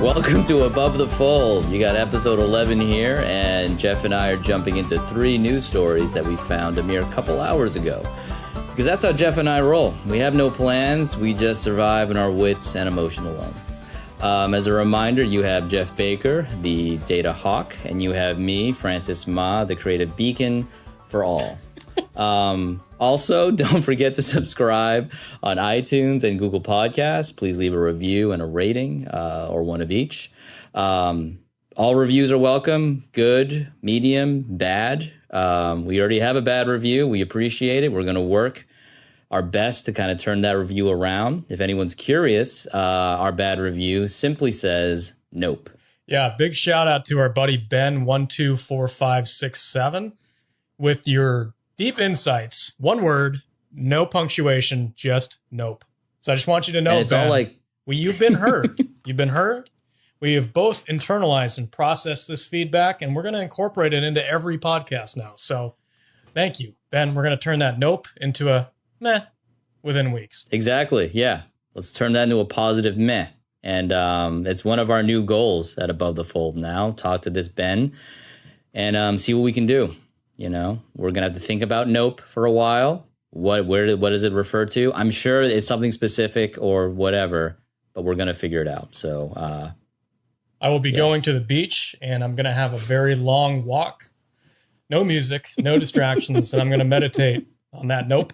Welcome to Above the Fold. You got episode 11 here, and Jeff and I are jumping into 3 news stories that we found a mere couple hours ago. Because that's how Jeff and I roll. We have no plans. We just survive in our wits and emotion alone. As a reminder, you have Jeff Baker, the data hawk, and you have me, Francis Ma, the creative beacon for all. Also, don't forget to subscribe on iTunes and Google Podcasts. Please leave a review and a rating, or one of each. All reviews are welcome. Good, medium, bad. We already have a bad review. We appreciate it. We're going to work our best to kind of turn that review around. If anyone's curious, our bad review simply says nope. Yeah, big shout out to our buddy Ben124567 with your deep insights. One word, no punctuation, just nope. So I just want you to know, and it's Ben, all like, you've been heard. You've been heard. We have both internalized and processed this feedback, and we're going to incorporate it into every podcast now. So thank you, Ben. We're going to turn that nope into a meh within weeks. Exactly. Yeah. Let's turn that into a positive meh. And it's one of our new goals at Above the Fold now. Talk to this Ben and see what we can do. You know, we're going to have to think about nope for a while. What does it refer to? I'm sure it's something specific or whatever, but we're going to figure it out. So I will be going to the beach, and I'm going to have a very long walk. No music, no distractions, and I'm going to meditate on that nope.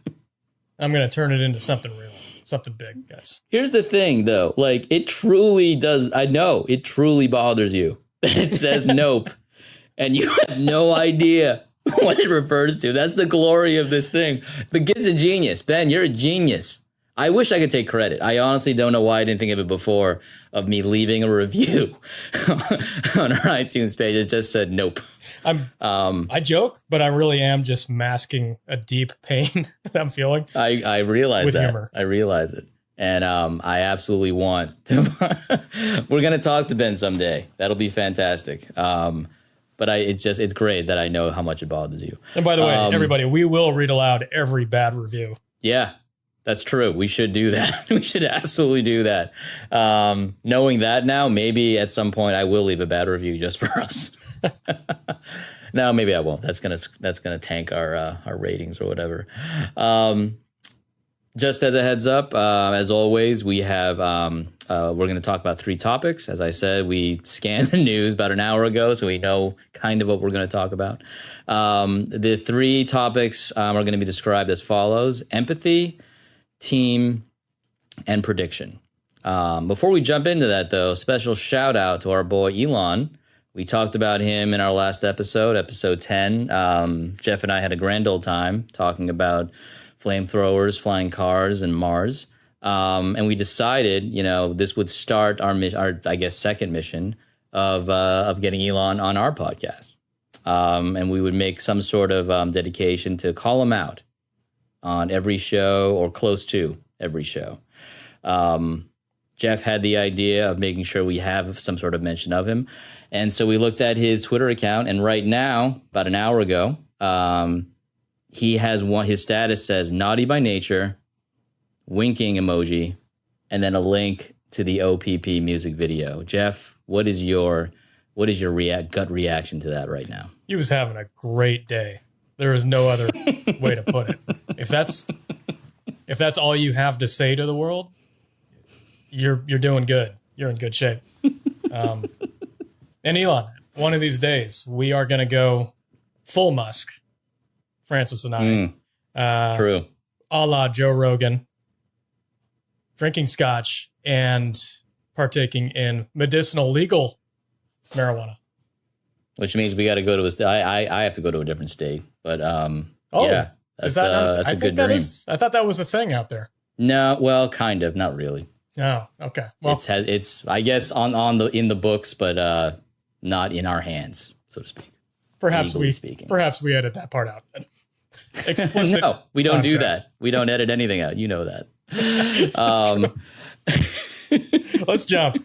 I'm going to turn it into something real, something big, guys. Here's the thing, though. Like, it truly does. I know it truly bothers you that it says nope, and you have no idea what it refers to. That's the glory of this thing. The kid's a genius. Ben, you're a genius. I wish I could take credit. I honestly don't know why I didn't think of it before, of me leaving a review on our iTunes page. It just said nope. I joke, but I really am just masking a deep pain that I'm feeling. I realize with that. Humor. I realize it. And I absolutely want to. We're going to talk to Ben someday. That'll be fantastic. But it's great that I know how much it bothers you. And by the way, everybody, we will read aloud every bad review. Yeah, that's true. We should do that. We should absolutely do that. Knowing that now, maybe at some point I will leave a bad review just for us. No, maybe I won't. That's gonna tank our ratings or whatever. Just as a heads up, as always, we have we're going to talk about 3 topics. As I said, we scanned the news about an hour ago, so we know kind of what we're going to talk about. The 3 topics are going to be described as follows: empathy, team, and prediction. Before we jump into that, though, special shout out to our boy Elon. We talked about him in our last episode 10. Jeff and I had a grand old time talking about flamethrowers, flying cars, and Mars. And we decided, this would start our I guess, second mission of getting Elon on our podcast. And we would make some sort of dedication to call him out on every show or close to every show. Jeff had the idea of making sure we have some sort of mention of him. And so we looked at his Twitter account, and right now, about an hour ago, he has his status says naughty by nature, winking emoji, and then a link to the OPP music video. Jeff, what is your gut reaction to that right now? He was having a great day. There is no other way to put it. If that's all you have to say to the world, you're doing good. You're in good shape. And Elon, one of these days we are going to go full Musk. Francis and I, true, a la Joe Rogan, drinking scotch and partaking in medicinal legal marijuana. Which means we got to go to I have to go to a different state, but yeah, that's a good dream. I thought that was a thing out there. No, well, kind of, not really. Oh, okay. Well, it's I guess in the books, but not in our hands, so to speak. Perhaps we edit that part out. Explicit. No, we don't do that. We don't edit anything out. You know that. Let's jump.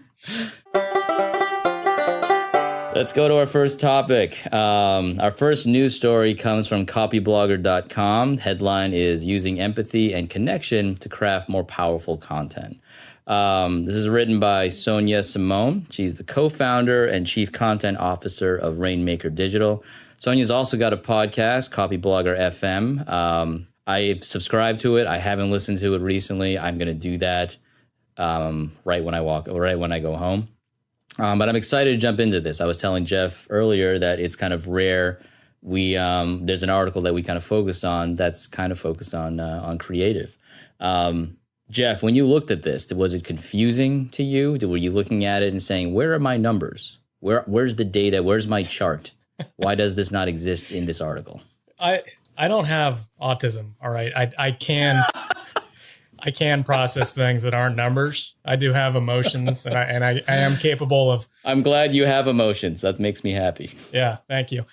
Let's go to our first topic. Our first news story comes from copyblogger.com. Headline is Using Empathy and Connection to Craft More Powerful Content. This is written by Sonia Simone. She's the co-founder and chief content officer of Rainmaker Digital. Sonia's also got a podcast, Copy Blogger FM. I've subscribed to it. I haven't listened to it recently. I'm going to do that right when I go home. But I'm excited to jump into this. I was telling Jeff earlier that it's kind of rare. There's an article that we kind of focus on that's kind of focused on creative. Jeff, when you looked at this, was it confusing to you? Were you looking at it and saying, "Where are my numbers? Where's the data? Where's my chart? Why does this not exist in this article?" I don't have autism. All right, I can process things that aren't numbers. I do have emotions, and I am capable of. I'm glad you have emotions. That makes me happy. Yeah, thank you.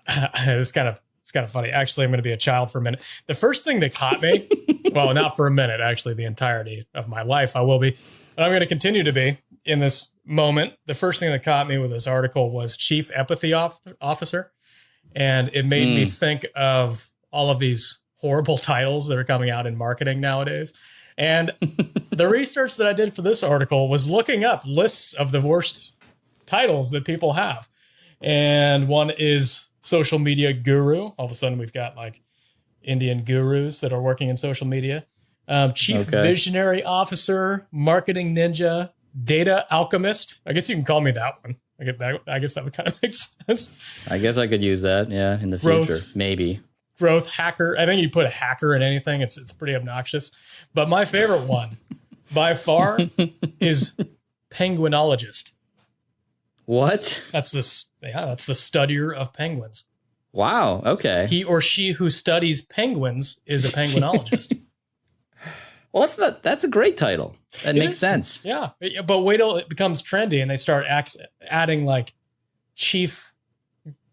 It's kind of funny. Actually, I'm going to be a child for a minute. The first thing that caught me, well, not for a minute, actually, the entirety of my life, I will be, but I'm going to continue to be in this moment. The first thing that caught me with this article was Chief Empathy Officer. And it made me think of all of these horrible titles that are coming out in marketing nowadays. And the research that I did for this article was looking up lists of the worst titles that people have. And one is social media guru. All of a sudden, we've got like Indian gurus that are working in social media. Chief visionary officer, marketing ninja, data alchemist. I guess you can call me that one. I guess that would kind of make sense. I guess I could use that, yeah, in the future, maybe. Growth hacker. I think you put a hacker in anything, it's pretty obnoxious. But my favorite one, by far, is penguinologist. What? That's the studier of penguins. Wow. Okay. He or she who studies penguins is a penguinologist. Well, that's a great title. That makes sense. Yeah. But wait till it becomes trendy and they start adding like chief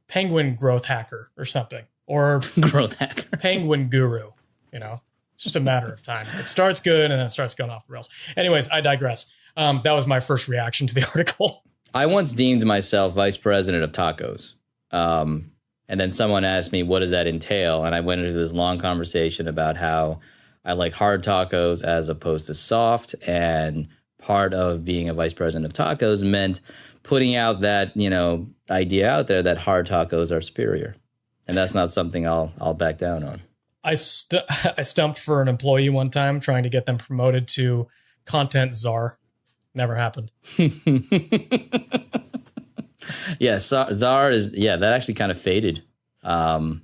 penguin growth hacker or something, or growth hacker, penguin guru, it's just a matter of time. It starts good and then it starts going off the rails. Anyways, I digress. That was my first reaction to the article. I once deemed myself vice president of tacos. And then someone asked me, what does that entail? And I went into this long conversation about how I like hard tacos as opposed to soft. And part of being a vice president of tacos meant putting out that, idea out there that hard tacos are superior. And that's not something I'll back down on. I stumped for an employee one time trying to get them promoted to content czar. Never happened. Yeah, czar is, that actually kind of faded out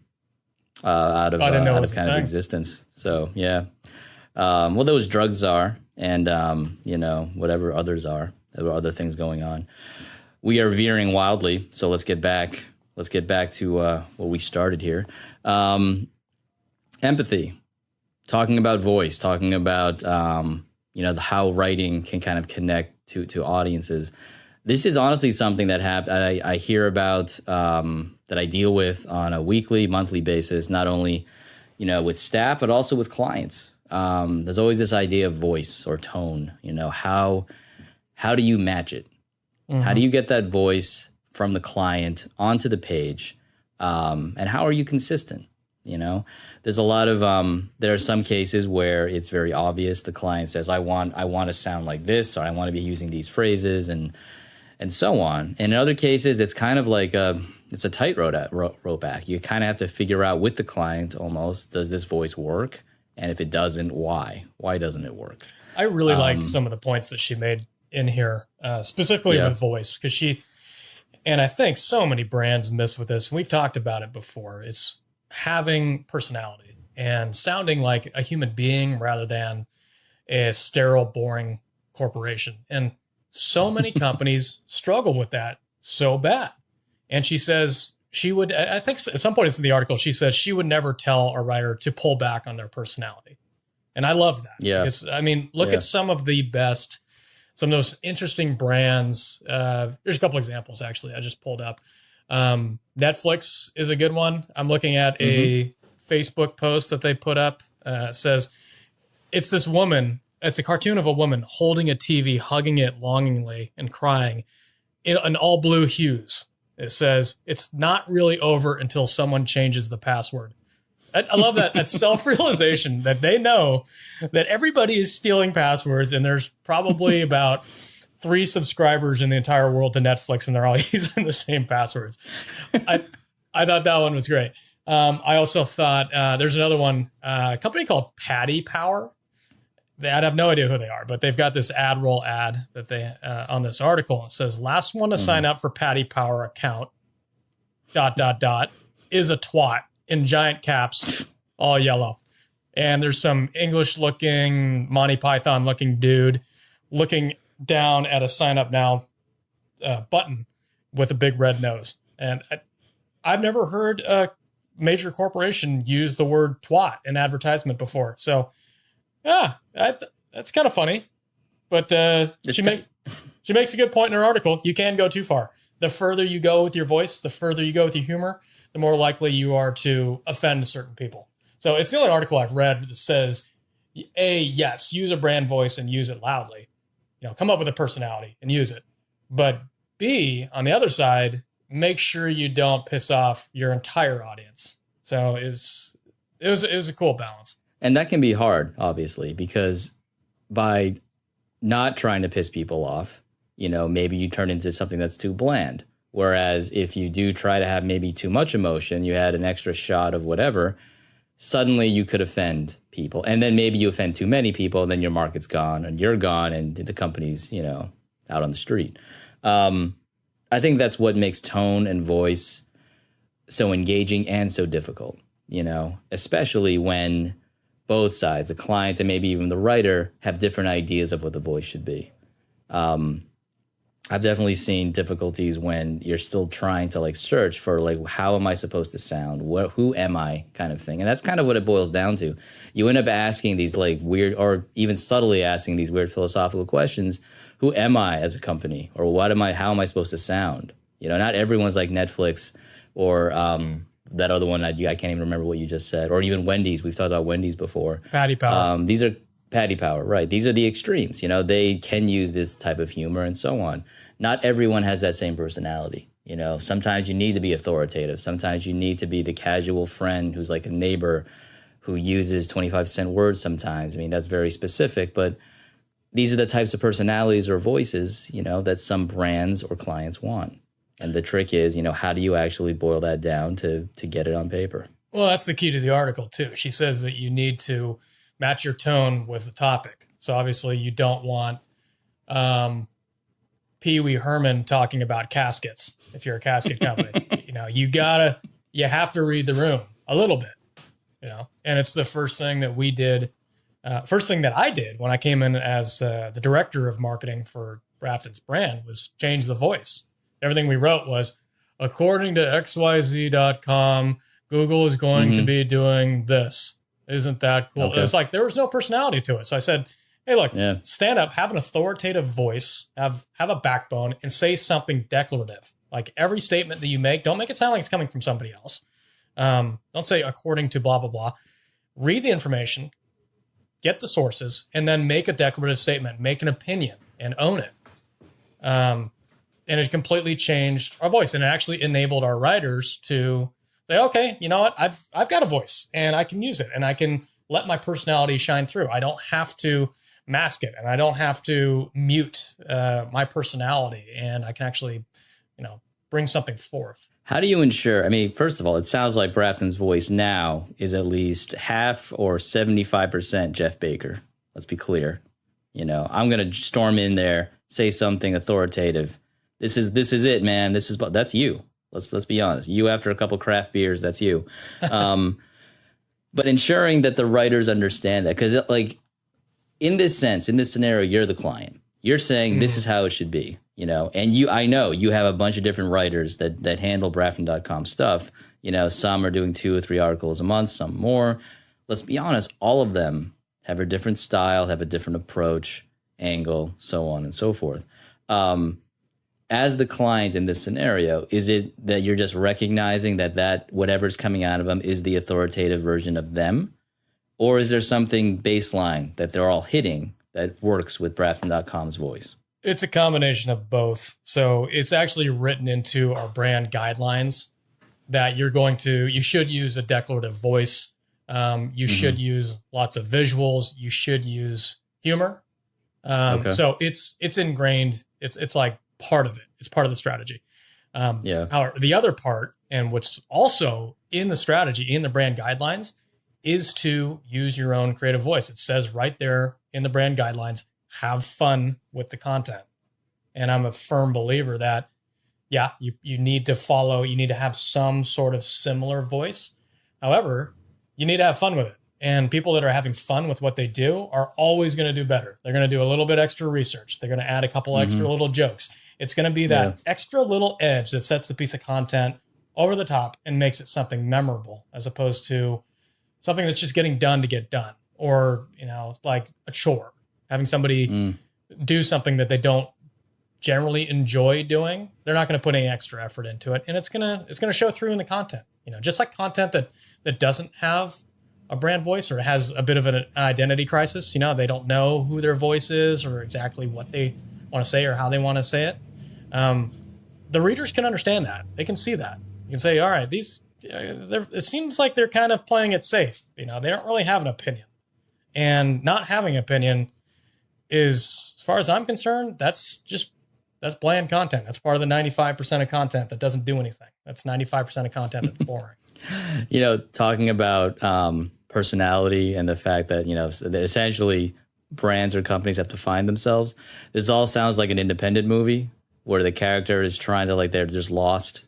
of kind of existence. So, yeah. Well, there was drug czar and, whatever others are. There were other things going on. We are veering wildly, so let's get back to what we started here. Empathy, talking about voice, talking about how writing can kind of connect to audiences. This is honestly something that I hear about, that I deal with on a weekly, monthly basis, not only with staff but also with clients. There's always this idea of voice or tone. How do you match it? Mm-hmm. How do you get that voice from the client onto the page? And how are you consistent? There's a lot of there are some cases where it's very obvious. The client says, I want to sound like this, or I want to be using these phrases and so on. And in other cases, it's kind of like it's a tightrope act. You kind of have to figure out with the client almost, does this voice work? And if it doesn't, why? Why doesn't it work? I really liked some of the points that she made in here, specifically with voice, because and I think so many brands miss with this. We've talked about it before. It's having personality and sounding like a human being rather than a sterile, boring corporation. And so many companies struggle with that so bad. And she says she would, I think at some point it's in the article, she says she would never tell a writer to pull back on their personality. And I love that. Yeah. Because, look at some of the best, some of those interesting brands. There's a couple examples, actually, I just pulled up. Netflix is a good one. I'm looking at a Facebook post that they put up. It says, it's this woman. It's a cartoon of a woman holding a TV, hugging it longingly and crying in all blue hues. It says, it's not really over until someone changes the password. I love that self-realization that they know that everybody is stealing passwords, and there's probably about 3 subscribers in the entire world to Netflix, and they're all using the same passwords. I thought that one was great. I also thought there's another one, a company called Paddy Power. I have no idea who they are, but they've got this ad roll ad that they on this article. It says, last one to sign up for Paddy Power account, ... is a twat in giant caps, all yellow. And there's some English looking, Monty Python looking dude looking down at a sign up now button with a big red nose. And I've never heard a major corporation use the word twat in advertisement before. So yeah, that's kind of funny. But she makes a good point in her article. You can go too far. The further you go with your voice, the further you go with your humor, the more likely you are to offend certain people. So it's the only article I've read that says, A, yes, use a brand voice and use it loudly. Come up with a personality and use it. But B, on the other side, make sure you don't piss off your entire audience. So it was a cool balance. And that can be hard, obviously, because by not trying to piss people off, maybe you turn into something that's too bland. Whereas if you do try to have maybe too much emotion, you add an extra shot of whatever, suddenly you could offend people. And then maybe you offend too many people, and then your market's gone and you're gone and the company's, out on the street. I think that's what makes tone and voice so engaging and so difficult, especially when both sides, the client and maybe even the writer, have different ideas of what the voice should be. I've definitely seen difficulties when you're still trying to search for how am I supposed to sound? Who am I kind of thing? And that's kind of what it boils down to. You end up asking these weird, or even subtly asking these weird philosophical questions. Who am I as a company? Or how am I supposed to sound? Not everyone's like Netflix or that other one I can't even remember what you just said. Or even Wendy's. We've talked about Wendy's before. Paddy Power. These are Paddy Power, right? These are the extremes. They can use this type of humor and so on. Not everyone has that same personality. Sometimes you need to be authoritative. Sometimes you need to be the casual friend who's like a neighbor who uses 25-cent words sometimes. I mean, that's very specific, but these are the types of personalities or voices, that some brands or clients want. And the trick is, how do you actually boil that down to get it on paper? Well, that's the key to the article too. She says that you need to match your tone with the topic. So obviously you don't want Pee Wee Herman talking about caskets. If you're a casket company, you have to read the room a little bit, and it's the first thing that we did. First thing that I did when I came in as the director of marketing for Brafton's brand was change the voice. Everything we wrote was, according to XYZ.com, Google is going to be doing this. Isn't that cool? Okay. It's there was no personality to it. So I said, hey, look, stand up, have an authoritative voice, have a backbone, and say something declarative. Every statement that you make, don't make it sound like it's coming from somebody else. Don't say according to blah, blah, blah. Read the information, get the sources, and then make a declarative statement, make an opinion, and own it. And it completely changed our voice, and it actually enabled our writers to say, okay, you know what? I've got a voice, and I can use it, and I can let my personality shine through. I don't have to mask it, and I don't have to mute my personality, and I can actually, bring something forth. How do you ensure? I mean, first of all, it sounds like Brafton's voice now is at least half or 75% Jeff Baker. Let's be clear. I'm going to storm in there, say something authoritative. This is it, man. That's you. Let's be honest. You after a couple craft beers, that's you. But ensuring that the writers understand that, because in this scenario, you're the client. You're saying this is how it should be. And I know you have a bunch of different writers that handle Brafton.com stuff. Some are doing 2 or 3 articles a month, some more. Let's be honest, all of them have a different style, have a different approach, angle, so on and so forth. As the client in this scenario, is it that you're just recognizing that whatever's coming out of them is the authoritative version of them? Or is there something baseline that they're all hitting that works with Brafton.com's voice? It's a combination of both. So it's actually written into our brand guidelines that you should use a declarative voice You should use lots of visuals. You should use humor. So it's ingrained. It's like part of it. It's part of the strategy. However, the other part, and what's also in the strategy, in the brand guidelines, is to use your own creative voice. It says right there in the brand guidelines, have fun with the content. And I'm a firm believer that, you need to follow, you need to have some sort of similar voice. However, you need to have fun with it. And people that are having fun with what they do are always going to do better. They're going to do a little bit extra research. They're going to add a couple extra little jokes. It's going to be that extra little edge that sets the piece of content over the top and makes it something memorable, as opposed to something that's just getting done to get done, or, like a chore, having somebody do something that they don't generally enjoy doing. They're not going to put any extra effort into it. And it's going to show through in the content, just like content that doesn't have a brand voice or has a bit of an identity crisis. They don't know who their voice is or exactly what they want to say or how they want to say it. The readers can understand that. They can see that. You can say, all right, it seems like they're kind of playing it safe. They don't really have an opinion. And not having an opinion is, as far as I'm concerned, that's bland content. That's part of the 95% of content that doesn't do anything. That's 95% of content that's boring. Talking about personality and the fact that, that essentially brands or companies have to find themselves. This all sounds like an independent movie where the character is trying to, they're just lost,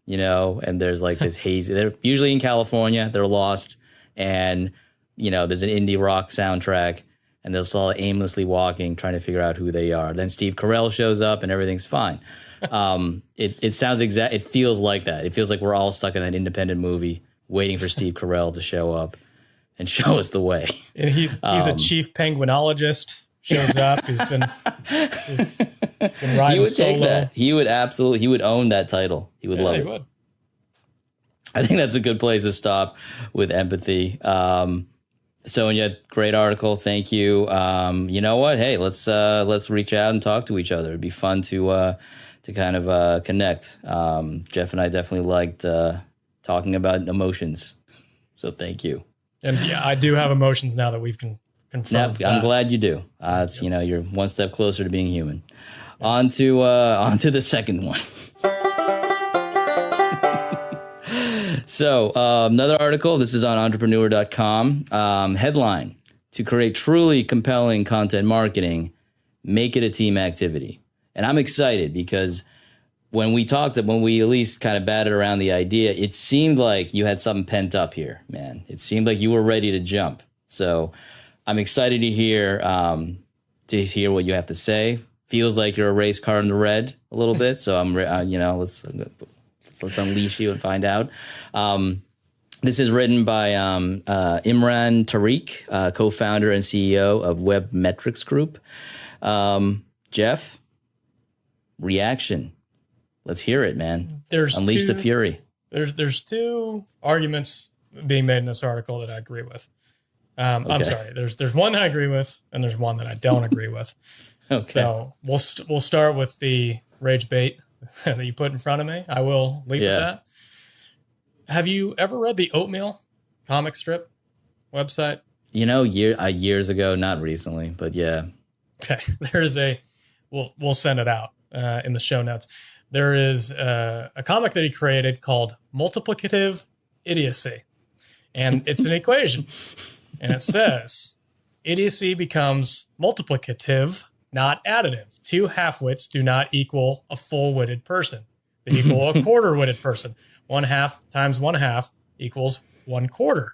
and there's this hazy, they're usually in California, they're lost, and, there's an indie rock soundtrack, and they're all aimlessly walking, trying to figure out who they are. Then Steve Carell shows up and everything's fine. It sounds it feels like that. It feels like we're all stuck in an independent movie waiting for Steve Carell to show up and show us the way. And he's a chief penguinologist, shows up. He's been riding He would solo. take that. He would own that title. He would love it. Would. I think that's a good place to stop with empathy. Sonia, great article. Thank you. You know what? Hey, let's reach out and talk to each other. It'd be fun to kind of connect. Jeff and I definitely liked talking about emotions. So thank you. And I do have emotions now that we've confirmed. I'm glad you do. It's you're one step closer to being human. On to the second one. So another article, this is on entrepreneur.com. Headline: to create truly compelling content marketing, make it a team activity. And I'm excited because when we at least kind of batted around the idea, it seemed like you had something pent up here, man. It seemed like you were ready to jump. So I'm excited to hear what you have to say. Feels like you're a race car in the red a little bit. So I'm, let's unleash you and find out. This is written by Imran Tariq, co-founder and CEO of Webmetrics Group. Jeff, reaction. Let's hear it, man. Unleash the fury. There's two arguments being made in this article that I agree with. Okay. I'm sorry. There's one that I agree with, and there's one that I don't agree with. Okay. So we'll start with the rage bait that you put in front of me. I will leap at that. Have you ever read the Oatmeal comic strip website? Years ago, not recently, but yeah. Okay. There's we'll send it out in the show notes. There is a comic that he created called Multiplicative Idiocy. And it's an equation. And it says, idiocy becomes multiplicative, not additive. Two half-wits do not equal a full-witted person. They equal a quarter-witted person. 1/2 times 1/2 equals 1/4.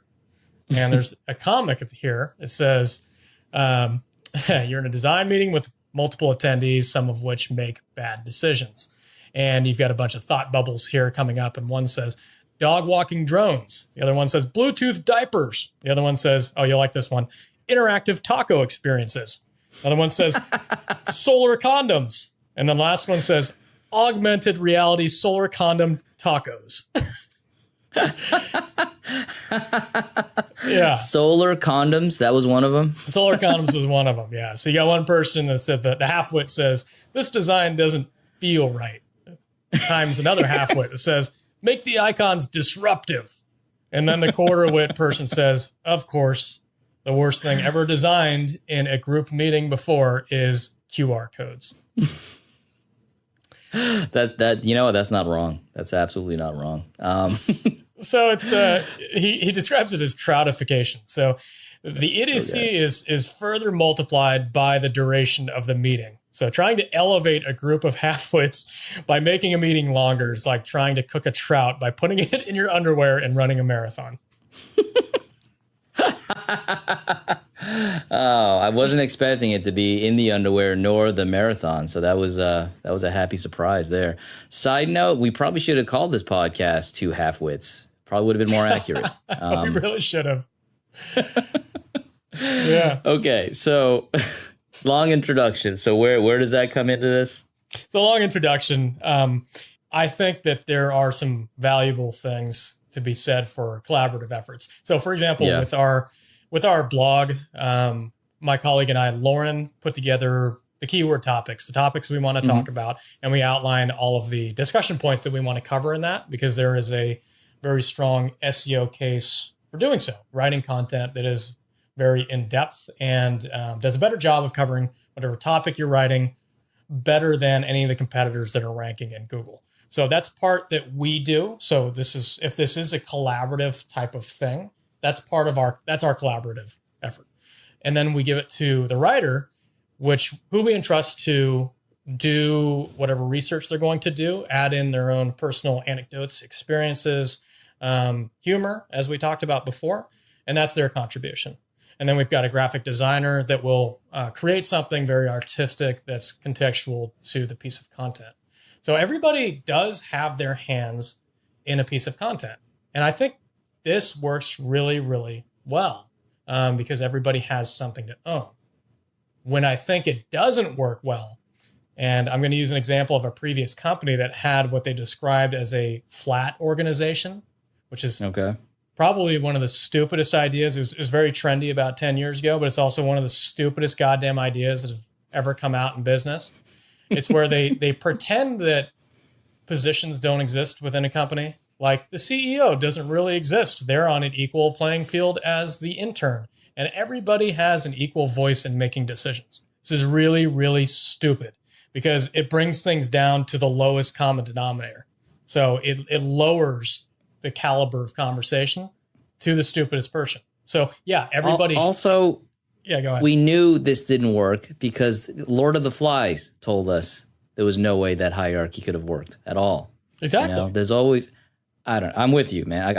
And there's a comic here that says, you're in a design meeting with multiple attendees, some of which make bad decisions. And you've got a bunch of thought bubbles here coming up. And one says, dog walking drones. The other one says, Bluetooth diapers. The other one says, oh, you'll like this one, interactive taco experiences. Another one says, solar condoms. And the last one says, augmented reality solar condom tacos. Yeah. Solar condoms, that was one of them? Solar condoms was one of them, yeah. So you got one person that said that the half-wit says, this design doesn't feel right. Times another half-wit that says, make the icons disruptive. And then the quarter wit person says, of course, the worst thing ever designed in a group meeting before is QR codes. That's not wrong. That's absolutely not wrong. So it's he describes it as crowdification. So the idiocy is further multiplied by the duration of the meeting. So trying to elevate a group of halfwits by making a meeting longer is like trying to cook a trout by putting it in your underwear and running a marathon. Oh, I wasn't expecting it to be in the underwear nor the marathon, so that was a happy surprise there. Side note: we probably should have called this podcast Two Halfwits. Probably would have been more accurate. We really should have. Yeah. Okay, so long introduction. So where does that come into this? It's a long introduction. I think that there are some valuable things to be said for collaborative efforts. So, for example, with our blog, my colleague and I, Lauren, put together the keyword topics, the topics we want to talk about, and we outline all of the discussion points that we want to cover in that, because there is a very strong SEO case for doing so, writing content that is very in-depth and does a better job of covering whatever topic you're writing better than any of the competitors that are ranking in Google. So that's part that we do. So if this is a collaborative type of thing, that's our collaborative effort. And then we give it to the writer, who we entrust to do whatever research they're going to do, add in their own personal anecdotes, experiences, humor, as we talked about before, and that's their contribution. And then we've got a graphic designer that will create something very artistic that's contextual to the piece of content. So everybody does have their hands in a piece of content. And I think this works really, really well because everybody has something to own. When I think it doesn't work well, and I'm going to use an example of a previous company that had what they described as a flat organization, which is probably one of the stupidest ideas. It was very trendy about 10 years ago, but it's also one of the stupidest goddamn ideas that have ever come out in business. It's where they pretend that positions don't exist within a company. Like the CEO doesn't really exist. They're on an equal playing field as the intern. And everybody has an equal voice in making decisions. This is really, really stupid because it brings things down to the lowest common denominator. So it lowers the caliber of conversation to the stupidest person. So yeah, everybody... Also... Yeah, go ahead. We knew this didn't work because Lord of the Flies told us there was no way that hierarchy could have worked at all. Exactly. There's always, I'm with you, man.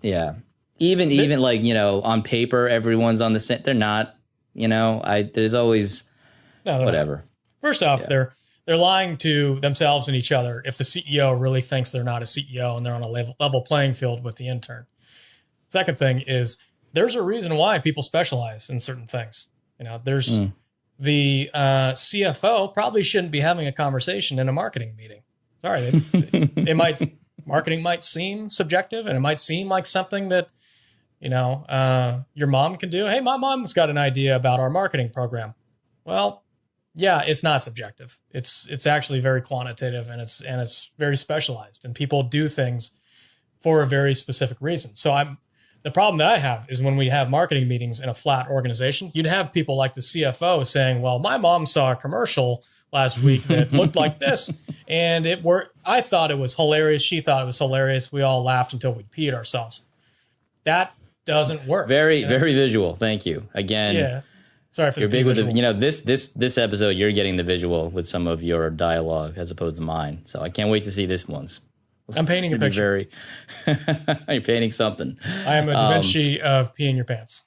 Yeah. Even like, on paper, everyone's on the same. They're not, there's always whatever. Not. First off, they're lying to themselves and each other if the CEO really thinks they're not a CEO and they're on a level playing field with the intern. Second thing is, there's a reason why people specialize in certain things. There's the CFO probably shouldn't be having a conversation in a marketing meeting. Sorry, marketing might seem subjective, and it might seem like something that your mom can do. Hey, my mom's got an idea about our marketing program. Well, yeah, it's not subjective. It's actually very quantitative, and it's very specialized, and people do things for a very specific reason. So the problem that I have is when we have marketing meetings in a flat organization, you'd have people like the CFO saying, well, my mom saw a commercial last week that looked like this, and it worked. I thought it was hilarious. She thought it was hilarious. We all laughed until we peed ourselves. That doesn't work. Very, very visual. Thank you. Again. Yeah. Sorry for you're the big visual. with this episode, you're getting the visual with some of your dialogue as opposed to mine. So I can't wait to see this one's. I'm painting a picture. You're painting something. I am a Da Vinci of peeing your pants.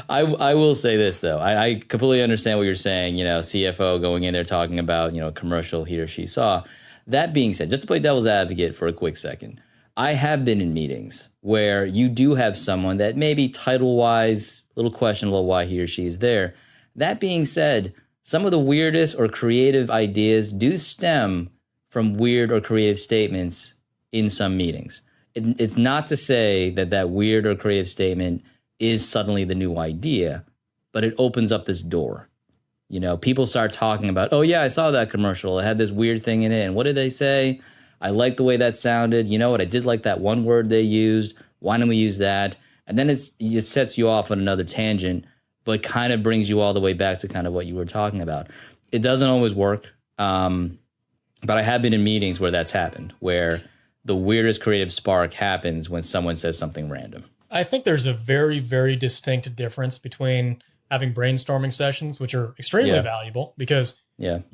I will say this, though. I completely understand what you're saying. CFO going in there talking about, commercial he or she saw. That being said, just to play devil's advocate for a quick second, I have been in meetings where you do have someone that maybe title-wise, a little questionable why he or she is there. That being said, some of the weirdest or creative ideas do stem from weird or creative statements in some meetings. It's not to say that weird or creative statement is suddenly the new idea, but it opens up this door. People start talking about, oh yeah, I saw that commercial. It had this weird thing in it. And what did they say? I like the way that sounded. You know what? I did like that one word they used. Why don't we use that? And then it sets you off on another tangent, but kind of brings you all the way back to kind of what you were talking about. It doesn't always work. But I have been in meetings where that's happened, where the weirdest creative spark happens when someone says something random. I think there's a very, very distinct difference between having brainstorming sessions, which are extremely valuable because, and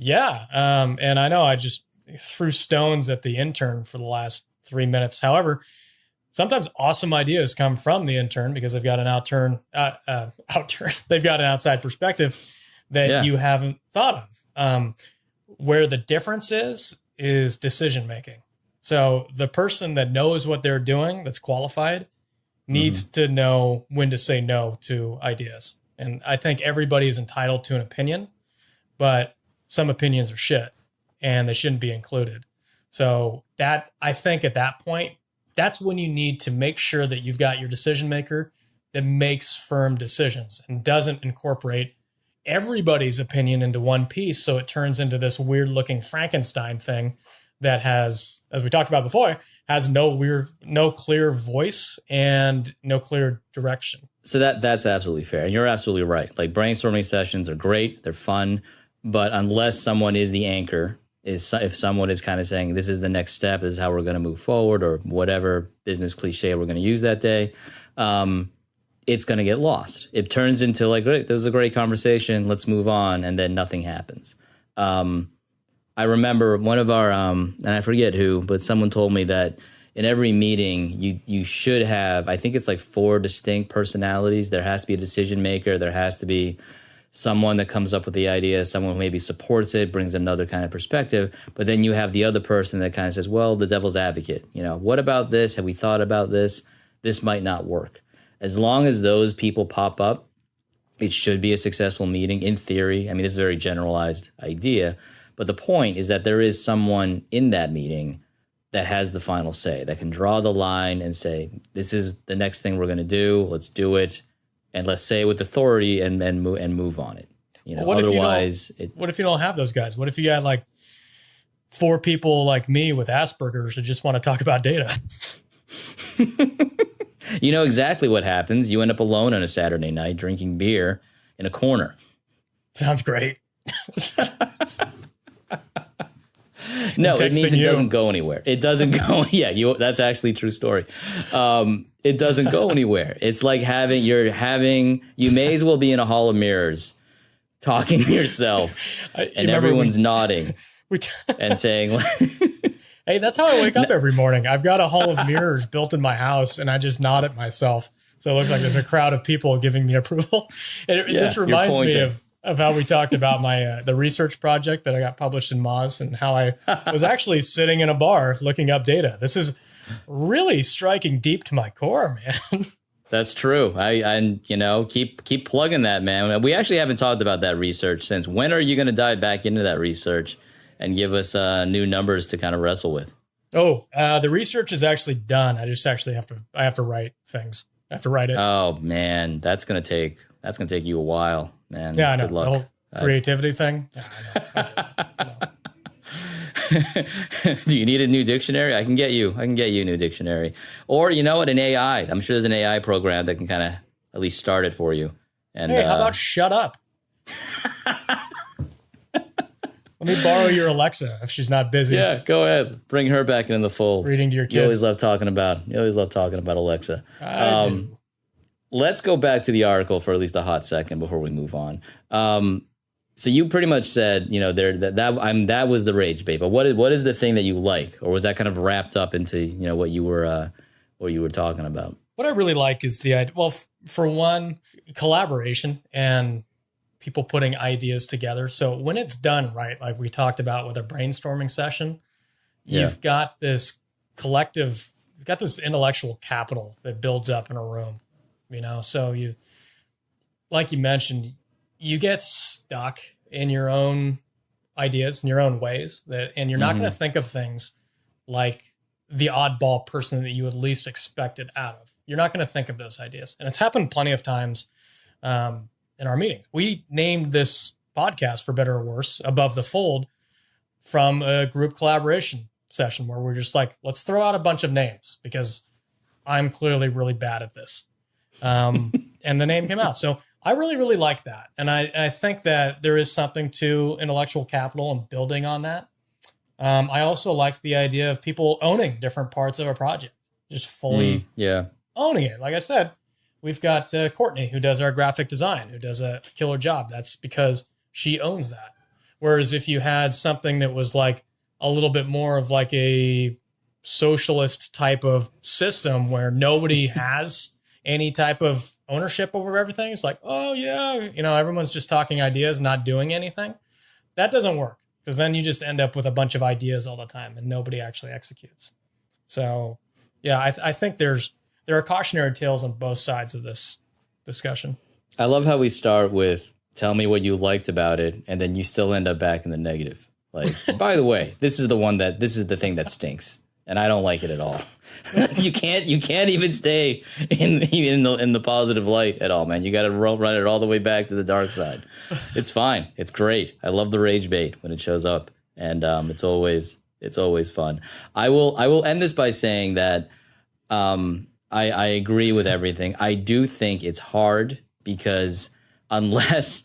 I know I just threw stones at the intern for the last 3 minutes. However, sometimes awesome ideas come from the intern because they've got an they've got an outside perspective that you haven't thought of. Where the difference is decision making. So the person that knows what they're doing, that's qualified, needs to know when to say no to ideas. And I think everybody is entitled to an opinion, but some opinions are shit and they shouldn't be included. So that, I think at that point, that's when you need to make sure that you've got your decision maker that makes firm decisions and doesn't incorporate everybody's opinion into one piece. So it turns into this weird looking Frankenstein thing that has, as we talked about before, has no clear voice and no clear direction. So that's absolutely fair. And you're absolutely right. Like brainstorming sessions are great. They're fun. But unless someone is the anchor, if someone is kind of saying, this is the next step, this is how we're going to move forward, or whatever business cliche we're going to use that day, it's going to get lost. It turns into like, great, this was a great conversation, let's move on, and then nothing happens. I remember one of our, and I forget who, but someone told me that in every meeting, you should have, I think it's like 4 distinct personalities. There has to be a decision maker. There has to be someone that comes up with the idea, someone who maybe supports it, brings another kind of perspective. But then you have the other person that kind of says, well, the devil's advocate. You know, what about this? Have we thought about this? This might not work. As long as those people pop up, it should be a successful meeting in theory. I mean, this is a very generalized idea, but the point is that there is someone in that meeting that has the final say, that can draw the line and say, this is the next thing we're going to do. Let's do it. And let's say it with authority and move on it. You know, well, otherwise, what if you don't have those guys? What if you got like 4 people like me with Asperger's who just want to talk about data? You know exactly what happens. You end up alone on a Saturday night drinking beer in a corner. Sounds great. No, it means it doesn't go anywhere. It doesn't go. Yeah, that's actually a true story. It doesn't go anywhere. It's like you may as well be in a hall of mirrors talking to yourself and everyone's nodding and saying, hey, that's how I wake up every morning. I've got a hall of mirrors built in my house and I just nod at myself. So it looks like there's a crowd of people giving me approval. This reminds me of how we talked about my the research project that I got published in Moz and how I was actually sitting in a bar looking up data. This is really striking deep to my core, man. That's true. I keep plugging that, man. We actually haven't talked about that research since. When are you going to dive back into that research and give us new numbers to kind of wrestle with? Oh, the research is actually done. I just actually have to write things. I have to write it. Oh man, that's gonna take you a while, man. Yeah, I know. Good luck. The whole creativity thing. Yeah, I know. Do you need a new dictionary? I can get you a new dictionary. Or you know what, an AI. I'm sure there's an AI program that can kind of at least start it for you. And hey, how about shut up? Let me borrow your Alexa if she's not busy. Yeah, go ahead. Bring her back in the fold. Reading to your kids. You always love talking about Alexa. I do. Let's go back to the article for at least a hot second before we move on. So you pretty much said, you know, that was the rage bait. But what is the thing that you like, or was that kind of wrapped up into, you know, what you were talking about? What I really like is the idea. Well, for one, collaboration and people putting ideas together. So when it's done right, like we talked about with a brainstorming session, you've got this collective, you've got this intellectual capital that builds up in a room, you know? So you, like you mentioned, you get stuck in your own ideas and your own ways and you're not going to think of things like the oddball person that you would least expect it out of. You're not going to think of those ideas. And it's happened plenty of times, in our meetings. We named this podcast, for better or worse, Above the Fold, from a group collaboration session where we're just like, let's throw out a bunch of names because I'm clearly really bad at this. And the name came out. So I really, really like that. And I think that there is something to intellectual capital and building on that. I also like the idea of people owning different parts of a project, just fully owning it. Like I said, we've got Courtney, who does our graphic design, who does a killer job. That's because she owns that. Whereas if you had something that was like a little bit more of like a socialist type of system where nobody has any type of ownership over everything, it's like, oh yeah, everyone's just talking ideas, not doing anything. That doesn't work, because then you just end up with a bunch of ideas all the time and nobody actually executes. So yeah, I think there are cautionary tales on both sides of this discussion. I love how we start with tell me what you liked about it, and then you still end up back in the negative. Like, by the way, this is the thing that stinks, and I don't like it at all. You can't even stay in the positive light at all, man. You got to run it all the way back to the dark side. It's fine. It's great. I love the rage bait when it shows up, and it's always fun. I will end this by saying that I agree with everything. I do think it's hard because unless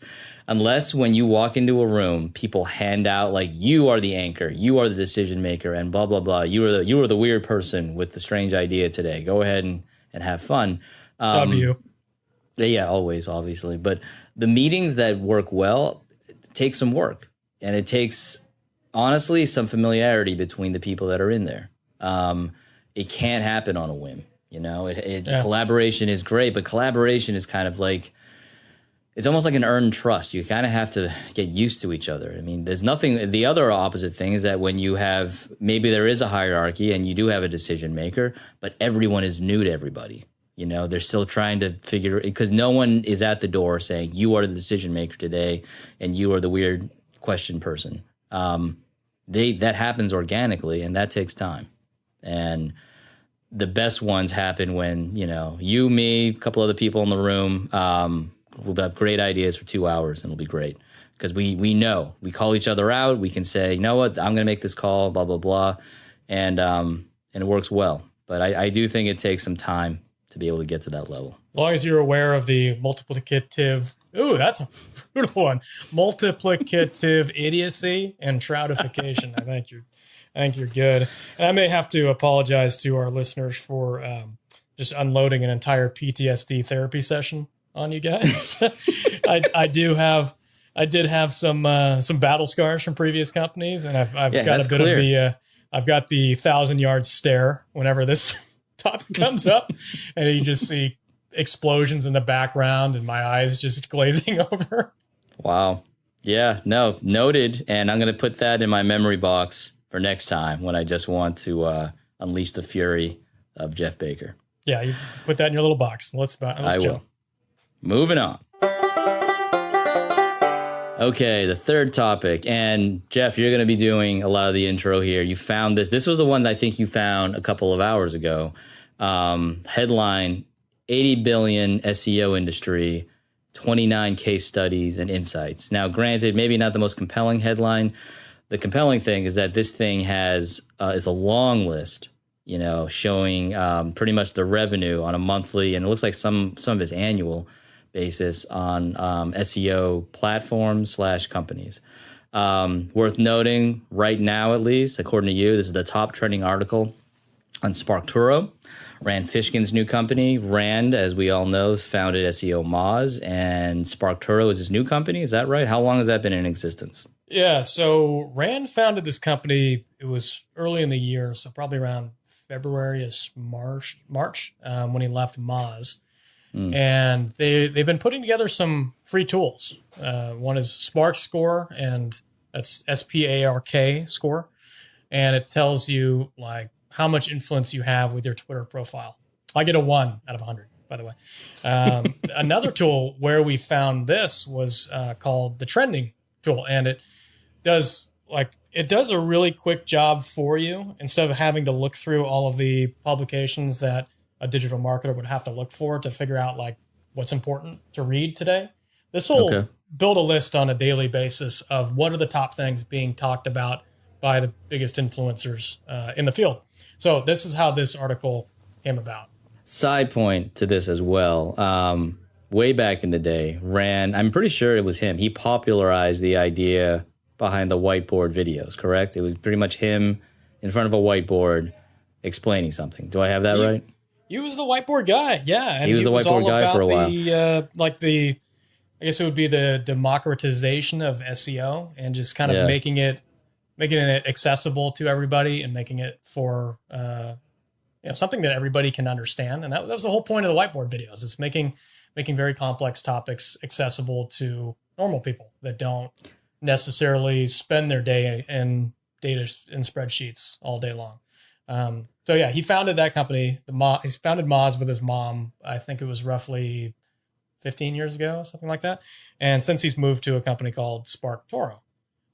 when you walk into a room, people hand out like, you are the anchor, you are the decision maker, and blah blah blah. You are the weird person with the strange idea today. Go ahead and have fun. W. Yeah, always, obviously. But the meetings that work well take some work, and it takes honestly some familiarity between the people that are in there. It can't happen on a whim. Collaboration is great, but collaboration is kind of like, it's almost like an earned trust. You kind of have to get used to each other. I mean, there's nothing, the other opposite thing is that when you have, maybe there is a hierarchy and you do have a decision maker, but everyone is new to everybody. They're still trying to figure, because no one is at the door saying, you are the decision maker today and you are the weird question person. That happens organically, and that takes time. And the best ones happen when, you, me, a couple other people in the room, we'll have great ideas for 2 hours, and it'll be great. Because we know, we call each other out. We can say, you know what, I'm going to make this call, blah, blah, blah. And it works well. But I do think it takes some time to be able to get to that level. As long as you're aware of the multiplicative, that's a brutal one, multiplicative idiocy and troudification, I think you're good. And I may have to apologize to our listeners for just unloading an entire PTSD therapy session on you guys. I did have some battle scars from previous companies, and I've got a bit clear. I've got the 1,000-yard stare whenever this topic comes up, and you just see explosions in the background and my eyes just glazing over. Wow. Yeah, no, noted. And I'm going to put that in my memory box for next time when I just want to unleash the fury of Jeff Baker. Yeah, you put that in your little box. Let's I chill. Will. Moving on. Okay, the third topic. And Jeff, you're going to be doing a lot of the intro here. You found this. This was the one that I think you found a couple of hours ago. Headline, 80 billion SEO industry, 29 case studies and insights. Now, granted, maybe not the most compelling headline. The compelling thing is that this thing has is a long list, showing pretty much the revenue on a monthly, and it looks like some of it's annual basis on SEO platforms / companies. Worth noting right now, at least, according to you, this is the top trending article on SparkToro. Rand Fishkin's new company. Rand, as we all know, founded SEO Moz, and SparkToro is his new company. Is that right? How long has that been in existence? Yeah, so Rand founded this company, it was early in the year, so probably around February, March, when he left Moz. And they've been putting together some free tools. One is Spark Score, and that's SPARK score. And it tells you like how much influence you have with your Twitter profile. I get a 1 out of 100, by the way. Another tool where we found this was called the trending tool. And it does a really quick job for you instead of having to look through all of the publications that a digital marketer would have to look for to figure out like what's important to read today. This will build a list on a daily basis of what are the top things being talked about by the biggest influencers in the field. So this is how this article came about. Side point to this as well. Way back in the day, I'm pretty sure it was him. He popularized the idea behind the whiteboard videos, correct? It was pretty much him in front of a whiteboard explaining something. Do I have that right? He was the whiteboard guy, yeah. And he was the whiteboard guy for a while. I guess it would be the democratization of SEO and just kind of making it accessible to everybody and making it for something that everybody can understand. And that was the whole point of the whiteboard videos. It's making very complex topics accessible to normal people that don't necessarily spend their day in data and spreadsheets all day long. So yeah, he founded that company. He's founded Moz with his mom. I think it was roughly 15 years ago, something like that. And since he's moved to a company called SparkToro.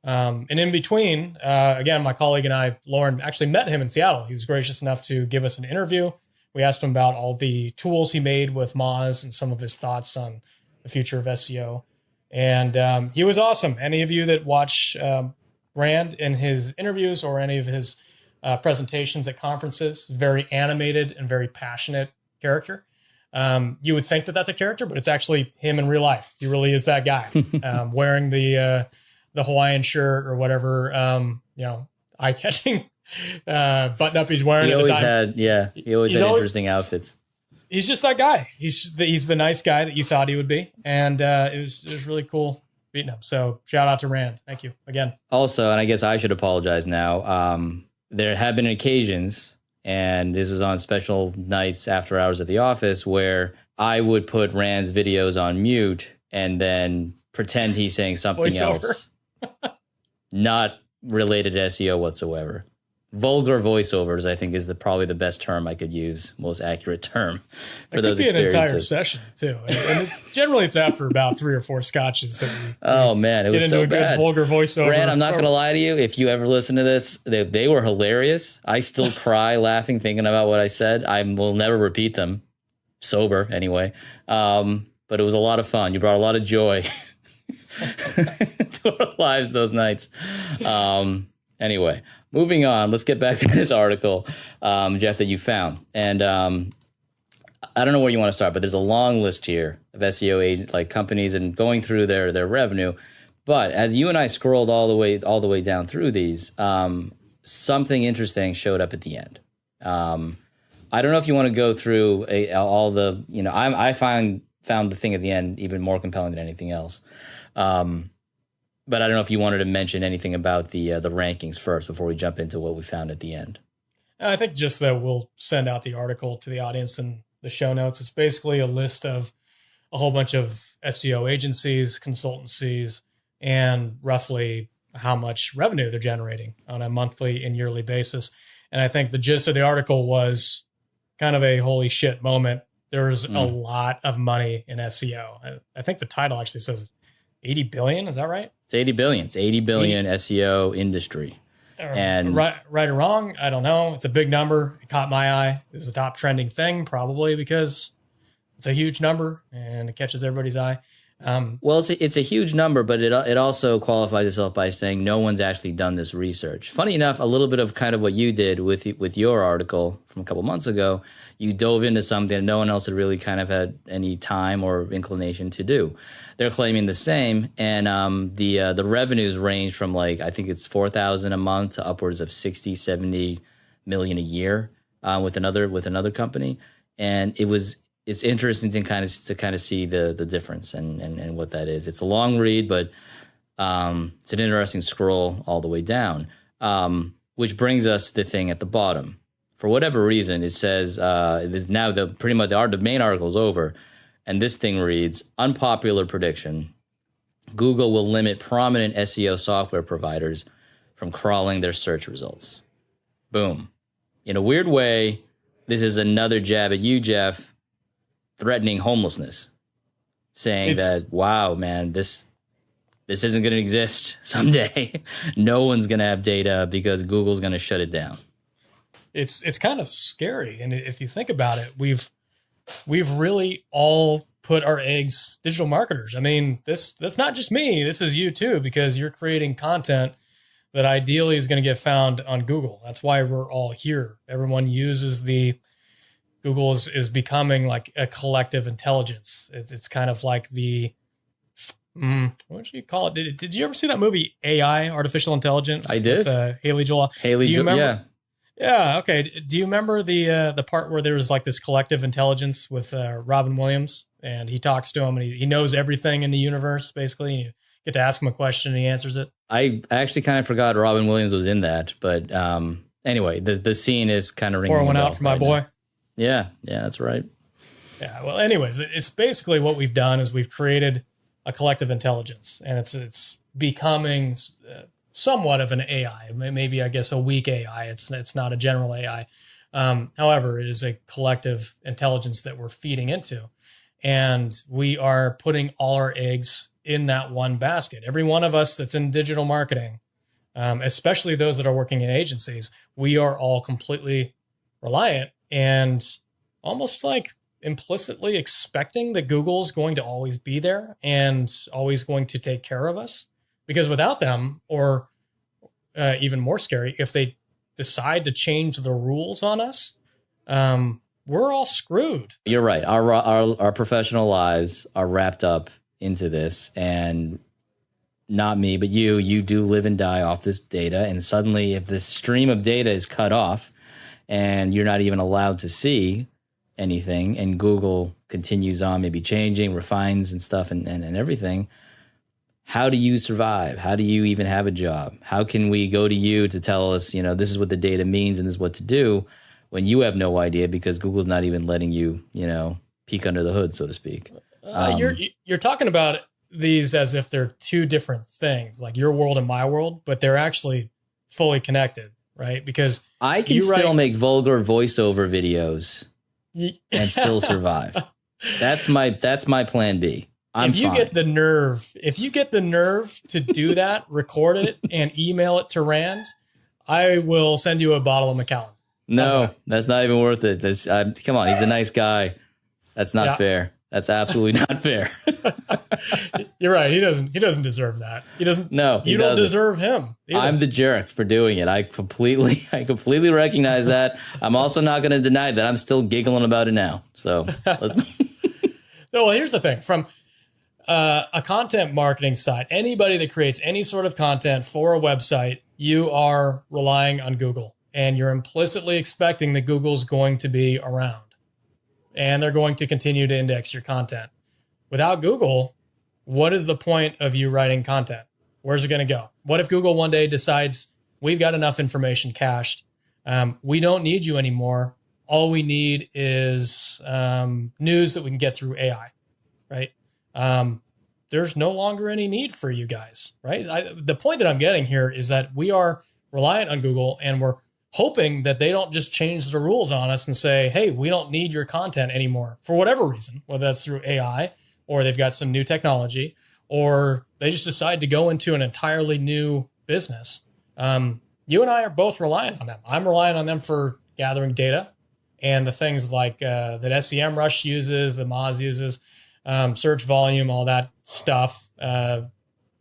And in between, again, my colleague and I, Lauren, actually met him in Seattle. He was gracious enough to give us an interview. We asked him about all the tools he made with Moz and some of his thoughts on the future of SEO. And he was awesome. Any of you that watch Rand in his interviews or any of his presentations at conferences, very animated and very passionate character. You would think that that's a character, but it's actually him in real life. He really is that guy, wearing the Hawaiian shirt or whatever, eye-catching button up he's wearing at the time. He always had interesting outfits. He's just that guy. He's the nice guy that you thought he would be, and it was really cool beating him. So shout out to Rand. Thank you again. Also, and I guess I should apologize now. There have been occasions, and this was on special nights after hours at the office, where I would put Rand's videos on mute and then pretend he's saying something else, not related to SEO whatsoever. Vulgar voiceovers, I think, is probably the best term I could use, most accurate term for those experiences. It could be an entire session too, and generally it's after about 3 or 4 scotches that we it was so bad. Good vulgar voiceover. Rand, I'm not going to lie to you. If you ever listen to this, they were hilarious. I still cry laughing thinking about what I said. I will never repeat them, sober anyway. But it was a lot of fun. You brought a lot of joy to our lives those nights. Anyway, moving on. Let's get back to this article, Jeff, that you found. And I don't know where you want to start, but there's a long list here of SEO companies and going through their revenue. But as you and I scrolled all the way down through these, something interesting showed up at the end. I don't know if you want to go through all the, I found the thing at the end even more compelling than anything else. But I don't know if you wanted to mention anything about the rankings first before we jump into what we found at the end. I think just that we'll send out the article to the audience in the show notes. It's basically a list of a whole bunch of SEO agencies, consultancies, and roughly how much revenue they're generating on a monthly and yearly basis. And I think the gist of the article was kind of a holy shit moment. There's a lot of money in SEO. I think the title actually says 80 billion. Is that right? It's 80 billion. It's 80 billion SEO industry. And right or wrong, I don't know. It's a big number. It caught my eye. It's the top trending thing, probably because it's a huge number and it catches everybody's eye. Well, it's a huge number, but it also qualifies itself by saying no one's actually done this research. Funny enough, a little bit of kind of what you did with your article from a couple months ago. You dove into something that no one else had really kind of had any time or inclination to do. They're claiming the same, and the revenues range from I think it's 4,000 a month to upwards of 60, 70 million a year with another company, and it's interesting to kind of see the difference and what that is. It's a long read, but it's an interesting scroll all the way down, which brings us to the thing at the bottom. For whatever reason, it says it is now the main article is over, and this thing reads: unpopular prediction. Google will limit prominent SEO software providers from crawling their search results. Boom. In a weird way, this is another jab at you, Jeff, threatening homelessness, saying that, wow, man, this isn't going to exist someday. No one's going to have data because Google's going to shut it down. It's kind of scary. And if you think about it, we've really all put our eggs, digital marketers. I mean, that's not just me. This is you too, because you're creating content that ideally is going to get found on Google. That's why we're all here. Everyone uses the Google is becoming like a collective intelligence. It's kind of like the, what do you call it? Did you ever see that movie AI, Artificial Intelligence? I did. With Haley Joel. Haley Do you remember? Yeah. Yeah. Okay. Do you remember the part where there was like this collective intelligence with Robin Williams, and he talks to him, and he knows everything in the universe basically. And you get to ask him a question, and he answers it. I actually kind of forgot Robin Williams was in that, but anyway, the scene is kind of ringing. Pour one out for my boy. Now. Yeah, that's right. Yeah. Well, anyways, it's basically what we've done is we've created a collective intelligence, and it's becoming somewhat of an AI, maybe I guess a weak AI. It's not a general AI. However, it is a collective intelligence that we're feeding into, and we are putting all our eggs in that one basket. Every one of us that's in digital marketing, especially those that are working in agencies, we are all completely reliant and almost like implicitly expecting that Google's going to always be there and always going to take care of us. Because without them, or even more scary, if they decide to change the rules on us, we're all screwed. You're right. Our professional lives are wrapped up into this, and not me, but you do live and die off this data. And suddenly, if this stream of data is cut off and you're not even allowed to see anything, and Google continues on maybe changing, refines and stuff and everything, how do you survive? How do you even have a job? How can we go to you to tell us, this is what the data means and this is what to do, when you have no idea because Google's not even letting you, peek under the hood, so to speak? You're talking about these as if they're two different things, like your world and my world, but they're actually fully connected, right? Because I can still make vulgar voiceover videos and still survive. That's my plan B. If you get the nerve to do that, record it and email it to Rand, I will send you a bottle of Macallan. No, that's not even worth it. Come on, he's a nice guy. That's not fair. That's absolutely not fair. You're right. He doesn't deserve that. He doesn't. No, you don't deserve him either. I'm the jerk for doing it. I completely recognize that. I'm also not going to deny that. I'm still giggling about it now. So well, here's the thing. From a content marketing side, anybody that creates any sort of content for a website, you are relying on Google, and you're implicitly expecting that Google's going to be around and they're going to continue to index your content. Without Google, what is the point of you writing content? Where's it going to go? What if Google one day decides we've got enough information cached? We don't need you anymore. All we need is news that we can get through AI, right? There's no longer any need for you guys, right? The point that I'm getting here is that we are reliant on Google, and we're hoping that they don't just change the rules on us and say, hey, we don't need your content anymore for whatever reason, whether that's through AI or they've got some new technology, or they just decide to go into an entirely new business. You and I are both reliant on them. I'm reliant on them for gathering data and the things like that SEMrush uses, that Moz uses, search volume, all that stuff,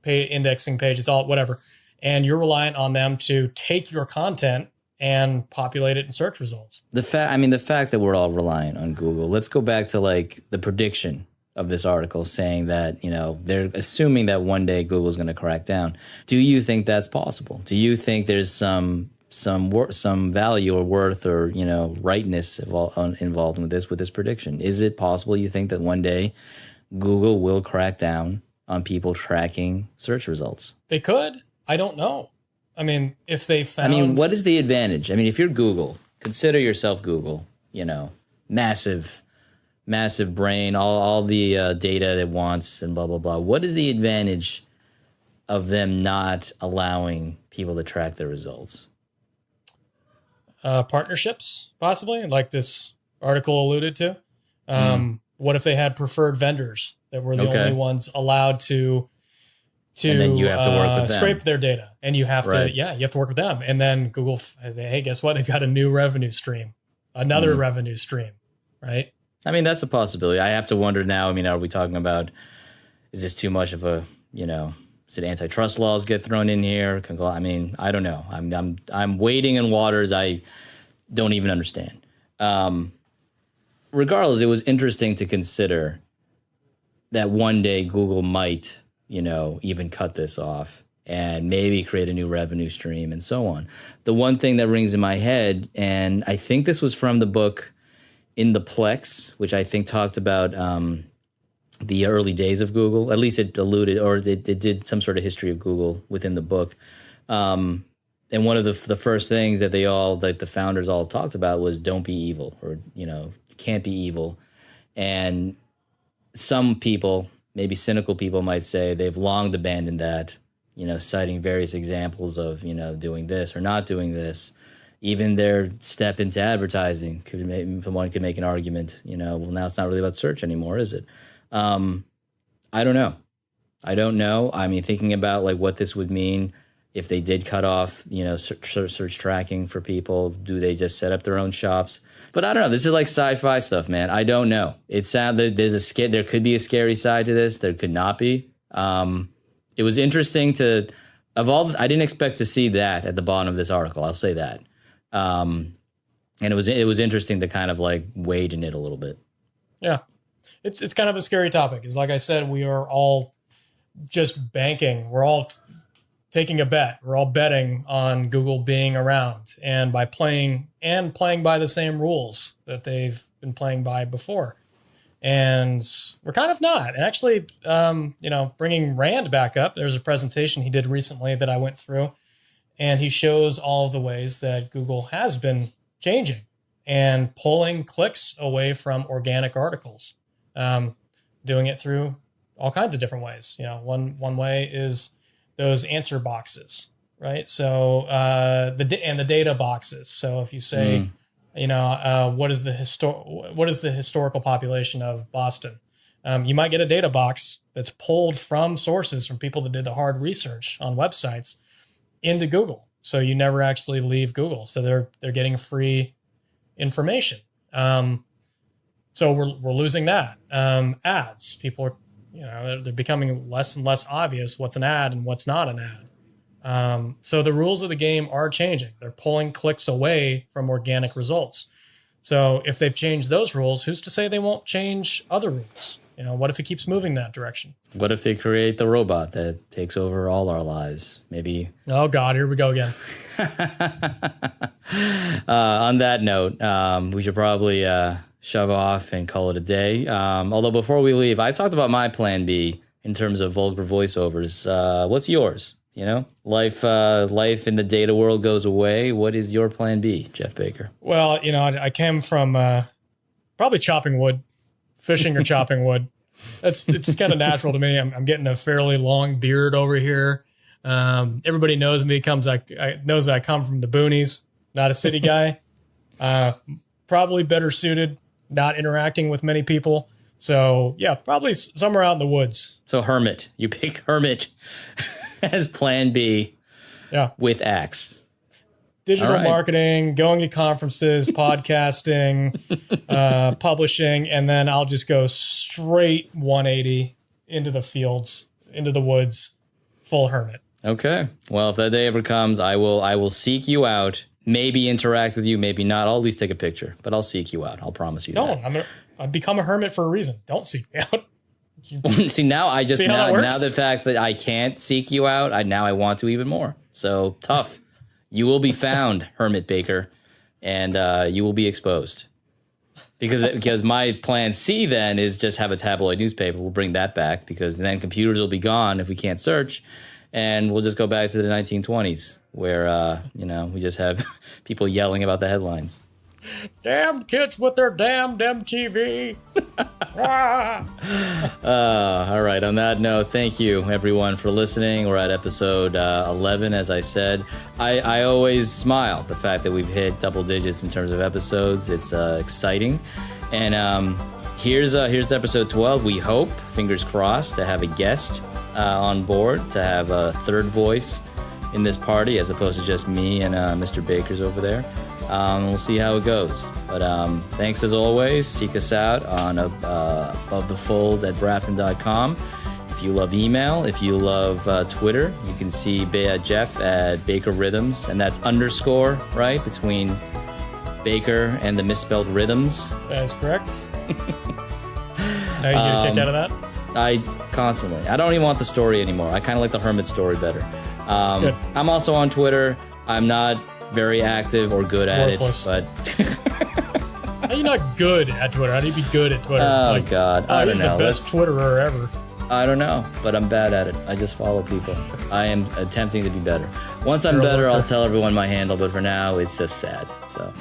indexing pages, all whatever. And you're reliant on them to take your content and populate it in search results. The fact that we're all reliant on Google. Let's go back to like the prediction of this article saying that, they're assuming that one day Google's going to crack down. Do you think that's possible? Do you think there's some value or worth or, rightness involved with this prediction? Is it possible you think that one day Google will crack down on people tracking search results? They could. I don't know. If they found... what is the advantage? If you're Google, consider yourself Google, massive brain, all the data it wants and blah, blah, blah. What is the advantage of them not allowing people to track their results? Partnerships, possibly, like this article alluded to. What if they had preferred vendors that were the only ones allowed to and then you have to work with them. Scrape their data, and you have to you have to work with them. And then Google, hey, guess what? They've got a new revenue stream, another revenue stream, right? That's a possibility. I have to wonder now. Are we talking about, is this too much of a, is it antitrust laws get thrown in here? I don't know. I'm wading in waters I don't even understand. regardless, it was interesting to consider that one day Google might, even cut this off and maybe create a new revenue stream and so on. The one thing that rings in my head, and I think this was from the book In the Plex, which I think talked about the early days of Google. At least it alluded, or it did some sort of history of Google within the book. And one of the first things that the founders all talked about was don't be evil, or, you can't be evil. And some people, maybe cynical people, might say they've long abandoned that, citing various examples of, doing this or not doing this. Even their step into advertising, one could make an argument, well, now it's not really about search anymore, is it? I don't know. I mean, thinking about like what this would mean if they did cut off, search tracking for people, do they just set up their own shops? But I don't know. This is like sci-fi stuff, man. I don't know. It sounds there could be a scary side to this. There could not be. It was interesting I didn't expect to see that at the bottom of this article. I'll say that. And it was interesting to kind of like wade in it a little bit. Yeah. It's kind of a scary topic. It's like I said, we are all just banking. We're all taking a bet. We're all betting on Google being around and by playing by the same rules that they've been playing by before. And we're kind of not. And actually, bringing Rand back up, there's a presentation he did recently that I went through, and he shows all of the ways that Google has been changing and pulling clicks away from organic articles, doing it through all kinds of different ways. One way is those answer boxes, right? So the data boxes. So if you say, what is the historical population of Boston? You might get a data box that's pulled from sources from people that did the hard research on websites into Google. So you never actually leave Google. So they're getting free information. So we're losing that. Ads, people are, they're becoming less and less obvious what's an ad and what's not an ad. So the rules of the game are changing. They're pulling clicks away from organic results. So if they've changed those rules, who's to say they won't change other rules? What if it keeps moving that direction? What if they create the robot that takes over all our lives? Maybe. Oh God, here we go again. On that note, we should probably shove off and call it a day. Although before we leave, I talked about my plan B in terms of vulgar voiceovers. What's yours? Life in the data world goes away. What is your plan B, Jeff Baker? Well, I came from probably chopping wood, fishing or chopping wood. It's kind of natural to me. I'm getting a fairly long beard over here. Everybody knows me. Knows that I come from the boonies, not a city guy. Probably better suited, not interacting with many people. So yeah, probably somewhere out in the woods. So hermit. You pick hermit as plan B. Yeah. With Axe. Digital marketing, going to conferences, podcasting, publishing, and then I'll just go straight 180 into the fields, into the woods, full hermit. Okay. Well, if that day ever comes, I will seek you out, maybe interact with you, maybe not. I'll at least take a picture, but I'll seek you out. I'll promise you that. I've become a hermit for a reason. Don't seek me out. See, now now the fact that I can't seek you out, I want to even more. So tough. You will be found, Hermit Baker, and you will be exposed. Because my plan C then is just have a tabloid newspaper. We'll bring that back because then computers will be gone if we can't search, and we'll just go back to the 1920s where we just have people yelling about the headlines. Damn kids with their damn MTV. All right. On that note, thank you, everyone, for listening. We're at episode 11, as I said. I always smile the fact that we've hit double digits in terms of episodes. It's exciting. And here's episode 12. We hope, fingers crossed, to have a guest on board, to have a third voice in this party as opposed to just me and Mr. Baker's over there. We'll see how it goes. But thanks as always. Seek us out on Above the Fold at Brafton.com. If you love email, if you love Twitter, you can see Jeff at Baker Rhythms, and that's underscore, right, between Baker and the Misspelled Rhythms. That is correct. Now you get a kick out of that? I constantly. I don't even want the story anymore. I kind of like the Hermit story better. Good. I'm also on Twitter. I'm not very active or good at Worthless. it, but How are you not good at Twitter? How do you be good at Twitter? oh god, I don't he's know. the best Twitterer ever. I don't know, but I'm bad at it. I just follow people. I am attempting to be better. Once I'm better, I'll tell everyone my handle, but for now, it's just sad. So,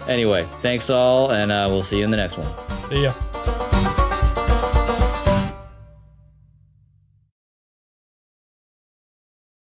anyway, thanks all, and we'll see you in the next one. See ya.